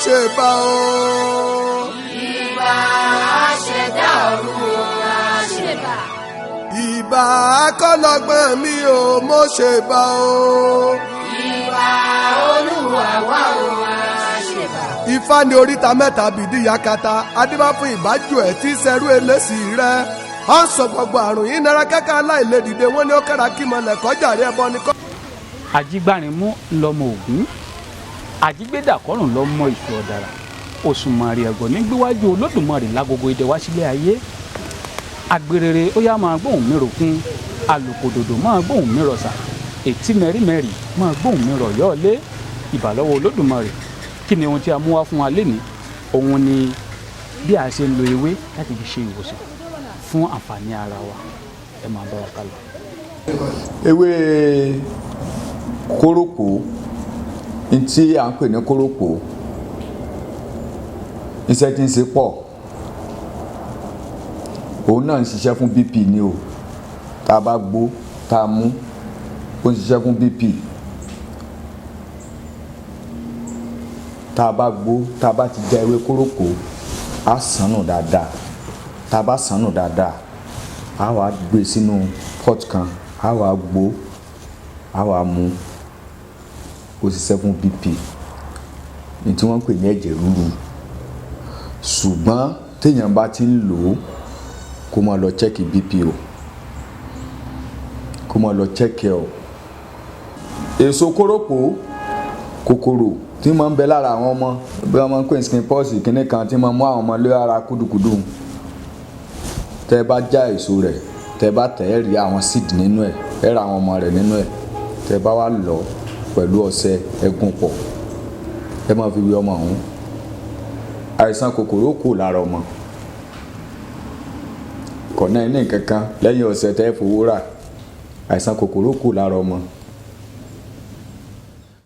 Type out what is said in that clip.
ṣe bá o. Ìbà aṣẹ̀dá ọ̀run àṣẹ̀bà. Ìbà akọ́lọ́gbọ́n mi o mo ṣe bá o. Ìbà Olúwa wa o àṣẹ̀bà. Ifá ní oríta mẹ́ta bìdí yakata adébá fún ìbájú ẹ̀ tí sẹ́rú eléṣì rẹ̀ ó ń sọ gbogbo àrùn yìí nara kẹ́kẹ́ aláìlédìde wọ́n ní ó kẹ́ra kí mọ̀lẹ́ kọjá rí ẹbọ ní kọ́. Ajígbárinmú lọmọ Ògún, Ajígbédàkọ́rùn lọmọ Ìṣù Ọ̀dàrà, Òṣùmàrè ẹ̀gọ́ ní gbíwájú Olódùmarè lágogo idẹ wá sílé ayé. Àgbèrèrè ó yá máa gbóhùn mi ròkun, àlùkòdòdò máa gbóhùn mi rọ̀ṣà, ètí mẹ́rìmẹ́rì máa gbóhùn mi rọ̀ yọ́ọ̀lé. Ìbà lọ́wọ́ Olódùmarè. Kí ni ohun tí a mú wá fún wa lénìí? Òun ni bí a ṣe ń lo ewé láti fi ṣe ìwòsàn fún àǹfààní ara wa. Ẹ máa bá wa kálọ. Ewé kórópò tí à ń pè ní kórópò iṣẹ́ tí ń ṣe pọ̀, òun náà ń ṣiṣẹ́ fún BP ni o. Tá a bá gbó tá a mú ó ń ṣiṣẹ́ fún BP. Tá a bá gbó tá a bá ti jẹ ewé kórópò á sànù dáadáa. Tá a bá sànù dáadáa á wá gbé sínú pot kan, á wá gbó, á wá mú. Ó ṣiṣẹ́ fún BP ní tí wọ́n ń pè ní ẹ̀jẹ̀ ríru. Ṣùgbọ́n téèyàn bá ti ń lò ó kó máa lọ chẹ́kì BP o, kó máa lọ chẹ́kì ẹ̀ o. Èso kórópò kòkòrò tí máa ń bẹ lára àwọn ọmọ bí wọ́n máa ń pè ní skin pox kìíní kan tí máa ń mú àwọn ọmọ lé ara kúdùkúdù. Tẹ́ bá já èso rẹ̀, tẹ́ bá tẹ̀ ẹ́ rí àwọn seed nínú ẹ̀, ẹ́ ra àwọn ọmọ rẹ̀ nínú ẹ̀. Tẹ́ bá wá lọ pẹ̀lú ọṣẹ ẹ̀gún pọ̀, ẹ máa fi wé ọmọ ọ̀hún. Àìsàn kòkòrò kù lára ọmọ. Kọ̀nà ní nǹkan kan lẹ́yìn ọṣẹ tẹ́ fowó rà, àìsàn kòkòrò kù lára ọmọ.